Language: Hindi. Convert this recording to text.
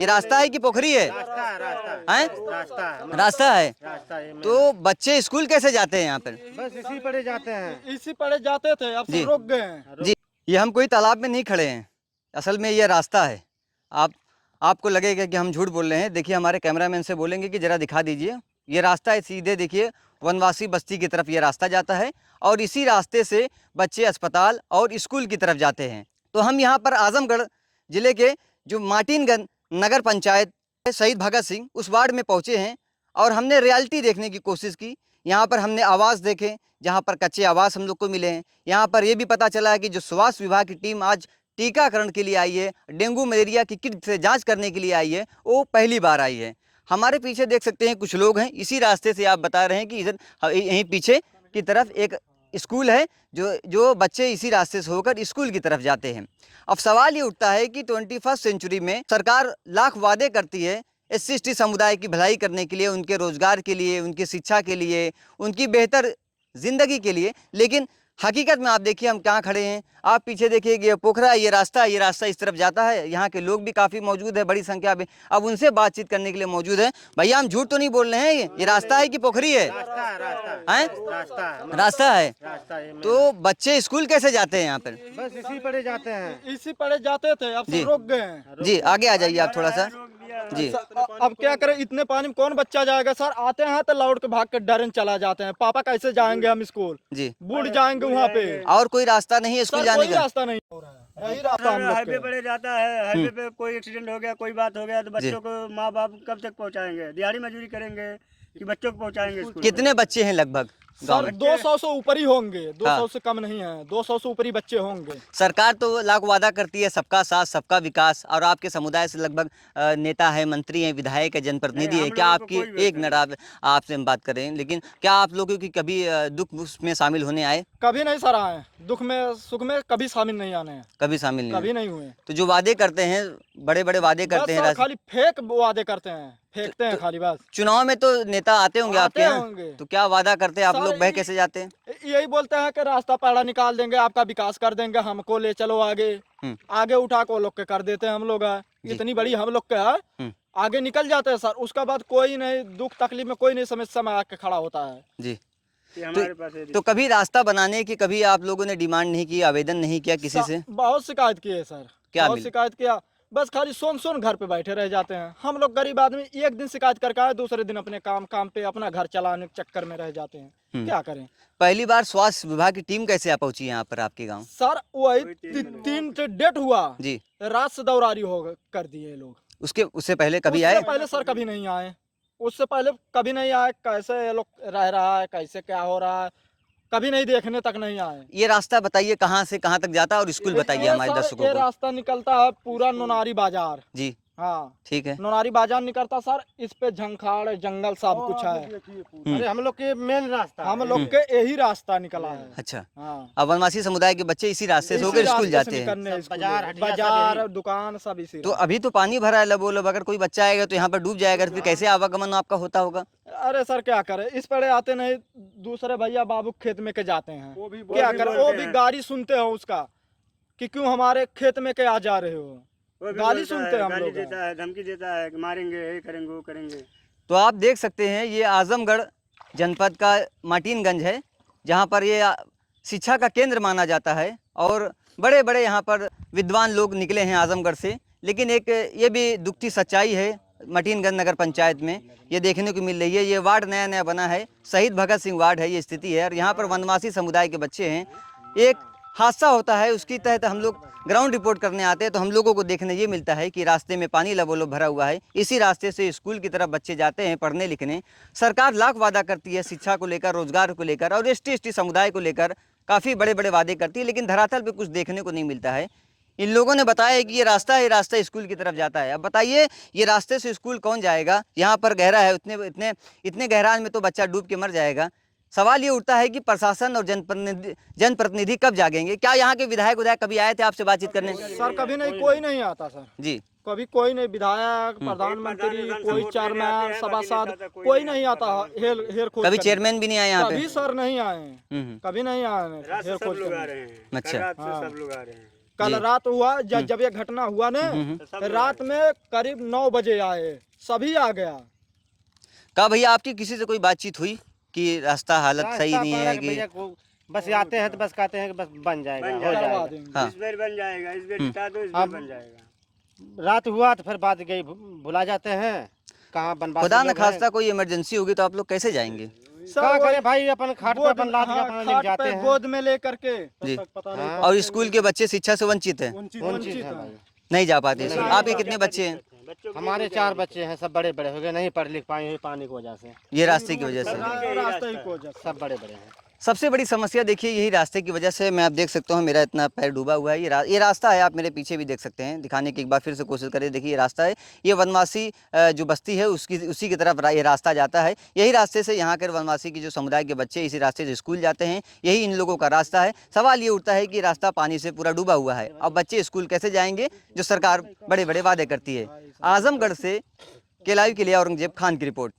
ये रास्ता है कि पोखरी है? रास्ता है। तो बच्चे स्कूल कैसे जाते हैं यहाँ पर? बस इसी पड़े जाते हैं। इसी पड़े जाते थे, अब जी। सब रुक गए हैं। जी, ये हम कोई तालाब में नहीं खड़े हैं, असल में ये रास्ता है। आपको लगेगा कि हम झूठ बोल रहे हैं। देखिए, हमारे कैमरामैन से बोलेंगे कि ज़रा दिखा दीजिए। ये रास्ता है, सीधे देखिए वनवासी बस्ती की तरफ ये रास्ता जाता है और इसी रास्ते से बच्चे अस्पताल और स्कूल की तरफ जाते हैं। तो हम यहाँ पर आजमगढ़ ज़िले के जो मार्टिनगंज नगर पंचायत शहीद भगत सिंह उस वार्ड में पहुँचे हैं और हमने रियलिटी देखने की कोशिश की। यहाँ पर हमने आवास देखे, जहाँ पर कच्चे आवास हम लोग को मिले हैं। यहाँ पर ये भी पता चला है कि जो स्वास्थ्य विभाग की टीम आज टीकाकरण के लिए आई है, डेंगू मलेरिया की किट से जांच करने के लिए आई है, वो पहली बार आई है। हमारे पीछे देख सकते हैं कुछ लोग हैं, इसी रास्ते से आप बता रहे हैं कि इधर यहीं पीछे की तरफ एक स्कूल है जो बच्चे इसी रास्ते से होकर स्कूल की तरफ जाते हैं। अब सवाल ये उठता है कि 21वीं सेंचुरी में सरकार लाख वादे करती है SC/ST समुदाय की भलाई करने के लिए, उनके रोजगार के लिए, उनकी शिक्षा के लिए, उनकी बेहतर ज़िंदगी के लिए, लेकिन हकीकत में आप देखिए हम कहाँ खड़े हैं। आप पीछे देखिए, ये पोखरा, ये रास्ता इस तरफ जाता है। यहाँ के लोग भी काफ़ी मौजूद है, बड़ी संख्या में। अब उनसे बातचीत करने के लिए मौजूद है। भैया, हम झूठ तो नहीं बोल रहे हैं? ये रास्ता है कि पोखरी है? रास्ता है। तो बच्चे स्कूल कैसे जाते हैं यहाँ पर? बस इसी पड़े जाते हैं। इसी पड़े जाते थे, अब सब रुक गए हैं। जी, आगे आ जाइए आप थोड़ा सा। जी, अब क्या करें, इतने पानी में कौन बच्चा जाएगा सर? आते हैं तो लौट के भाग कर डरन चला जाते हैं। पापा कैसे जाएंगे हम स्कूल? जी, बूढ़ जाएंगे वहाँ पे। और कोई रास्ता नहीं है स्कूल जाने कोई का? रास्ता नहीं हो रहा है, यही रास्ता हम लोग हाईवे पड़े जाता है। हाईवे पे कोई एक्सीडेंट हो गया, कोई बात हो गया तो बच्चों को माँ बाप कब तक पहुँचाएंगे? दिहाड़ी मजदूरी करेंगे कि बच्चों को पहुँचाएंगे स्कूल? कितने बच्चे हैं लगभग गाँव सर? में? 200 से ऊपर ही होंगे, 200 से कम नहीं है, 200 से ऊपर ही बच्चे होंगे। सरकार तो लाख वादा करती है, सबका साथ सबका विकास, और आपके समुदाय से लगभग नेता है, मंत्री हैं, विधायक है, जनप्रतिनिधि है। क्या आपकी एक मिनट आपसे हम बात करें, लेकिन क्या आप लोगों की कभी दुख में शामिल होने आए? कभी नहीं सर आए, दुख में सुख में कभी शामिल नहीं आने हैं, कभी शामिल नहीं कभी हुए? नहीं हुए। तो जो वादे करते हैं, बड़े बड़े वादे करते हैं, खाली फेक वादे करते हैं, फेंकते हैं खाली बस। चुनाव में तो नेता आते होंगे आपके यहाँ, होंगे। तो क्या वादा करते हैं? आप लोग बह कैसे जाते हैं? यही बोलते हैं कि रास्ता पैड़ा निकाल देंगे, आपका विकास कर देंगे, हमको ले चलो आगे। आगे उठा को लोग के कर देते हैं हम लोग। इतनी बड़ी हम लोग के है, आगे निकल जाते हैं सर। उसका बाद कोई नहीं, दुख तकलीफ में कोई नहीं समस्या में आके खड़ा होता है। जी, तो कभी रास्ता बनाने की कभी आप लोगों ने डिमांड नहीं की, आवेदन नहीं किया किसी से? बहुत शिकायत की है सर, क्या बहुत शिकायत किया, बस खाली सुन घर पे बैठे रह जाते हैं। हम लोग गरीब आदमी, एक दिन शिकायत करके आए, दूसरे दिन अपने काम पे अपना घर चलाने के चक्कर में रह जाते हैं। क्या करें? पहली बार स्वास्थ्य विभाग की टीम कैसे पहुंची यहाँ पर आपके गांव? सर वही 3 डेट हुआ जी, रात से दौरारी हो कर दिए लोग। उससे पहले कभी आए? पहले सर कभी नहीं आए, उससे पहले कभी नहीं आए। कैसे ये लोग रह रहा है, कैसे क्या हो रहा है, कभी नहीं देखने तक नहीं आए। ये रास्ता बताइए कहाँ से कहाँ तक जाता है, और स्कूल बताइए हमारे दर्शकों ये को। रास्ता निकलता है पूरा नोनारी बाजार। जी, हाँ ठीक है। नोनारी बाजार निकलता सर, इस पे झंखाड़ जंगल सब कुछ है। अरे हम लोग के मेन रास्ता, हम लोग के यही रास्ता निकला है। अच्छा, हाँ, अब वनवासी समुदाय के बच्चे इसी रास्ते से होकर स्कूल जाते हैं? बाजार दुकान सब इसी। तो अभी तो पानी भरा है लबोलब, अगर कोई बच्चा आएगा तो यहाँ पर डूब जाएगा, तो फिर कैसे आवागमन आपका होता होगा? अरे सर क्या करे, इस पड़े आते नहीं, दूसरे भैया बाबू खेत में के जाते हैं। क्या करे, वो भी गाली सुनते हो उसका कि क्यों हमारे खेत में के आ जा रहे हो। गाली सुनते हैं हम लोग, देता है, धमकी देता है कि मारेंगे, ये करेंगे, वो करेंगे। तो आप देख सकते हैं, ये आजमगढ़ जनपद का मार्टिनगंज है, जहाँ पर ये शिक्षा का केंद्र माना जाता है और बड़े बड़े यहाँ पर विद्वान लोग निकले हैं आजमगढ़ से। लेकिन एक ये भी दुख की सच्चाई है, मार्टिनगंज नगर पंचायत में ये देखने को मिल रही है। ये वार्ड नया नया बना है, शहीद भगत सिंह वार्ड है, ये स्थिति है। और यहाँ पर वनवासी समुदाय के बच्चे हैं, एक हादसा होता है, उसकी तहत हम लोग ग्राउंड रिपोर्ट करने आते हैं, तो हम लोगों को देखने ये मिलता है कि रास्ते में पानी लबोलब भरा हुआ है। इसी रास्ते से स्कूल की तरफ बच्चे जाते हैं पढ़ने लिखने। सरकार लाख वादा करती है शिक्षा को लेकर, रोजगार को लेकर और ST/ST समुदाय को लेकर काफ़ी बड़े बड़े वादे करती है, लेकिन धरातल पे कुछ देखने को नहीं मिलता है। इन लोगों ने बताया है कि ये रास्ता स्कूल की तरफ जाता है। अब बताइए, ये रास्ते से स्कूल कौन जाएगा? यहाँ पर गहरा है, इतने गहराई में तो बच्चा डूब के मर जाएगा। सवाल ये उठता है कि प्रशासन और जनप्रतिनिधि कब जागेंगे? क्या यहाँ के विधायक कभी आए थे आपसे बातचीत करने? सर कभी नहीं, कोई नहीं आता सर जी, कभी कोई नहीं। विधायक, प्रधानमंत्री, कोई चेयरमैन, सभासद, कोई नहीं आता। हेर खोज कभी चेयरमैन भी नहीं आए यहाँ पे? कभी सर नहीं आए, कभी नहीं आए। अच्छा, सब लोग आ रहे हैं। कल जी। रात हुआ जब ये घटना हुआ ना, रात में करीब 9 बजे आए, सभी आ गया। कहा भैया आपकी किसी से कोई बातचीत हुई कि रास्ता हालत सही रास्ता नहीं बड़ा है कि कि भैया को बस आते हैं तो बस कहते हैं कि बस बन जाएगा, बन हो जाएगा। करवा जाएगा। देंगे। हाँ। इस बार बन जाएगा, इस बार जिता दो, इस बार बन जाएगा। रात हुआ तो फिर बात गई, भुला जाते हैं कहाँ बनवासी खुदा न लोग हैं। खास्ता कोई इमरजेंसी होगी तो आप लोग कैसे जाएंगे? सब क्या वही करें भाई, अपन खाट पे अपन लाद के हाँ, अपना खाट ले जाते पे हैं। गोद में लेकर के जी। हाँ। और स्कूल के बच्चे शिक्षा से वंचित हैं, वंचित है भाई। नहीं जा पाते नहीं। स्कूल। आपके कितने बच्चे हैं? बच्चों के हमारे 4 बच्चे हैं, सब बड़े बड़े हो गए, नहीं पढ़ लिख पाए हैं पानी की वजह से, ये रास्ते की वजह से। रास्ते ही को जा। सब बड़े बड़े हैं। सबसे बड़ी समस्या देखिए यही रास्ते की वजह से। मैं आप देख सकता हूँ मेरा इतना पैर डूबा हुआ है। ये रास्ता है, आप मेरे पीछे भी देख सकते हैं, दिखाने की एक बार फिर से कोशिश करें। देखिए ये रास्ता है, ये वनवासी जो बस्ती है उसी की तरफ ये रास्ता जाता है। यही रास्ते से यहाँ के वनवासी की जो समुदाय के बच्चे इसी रास्ते से स्कूल जाते हैं, यही इन लोगों का रास्ता है। सवाल ये उठता है कि रास्ता पानी से पूरा डूबा हुआ है, अब बच्चे स्कूल कैसे जाएंगे जो सरकार बड़े बड़े वादे करती है। आजमगढ़ से के लाइव के लिए औरंगजेब खान की रिपोर्ट।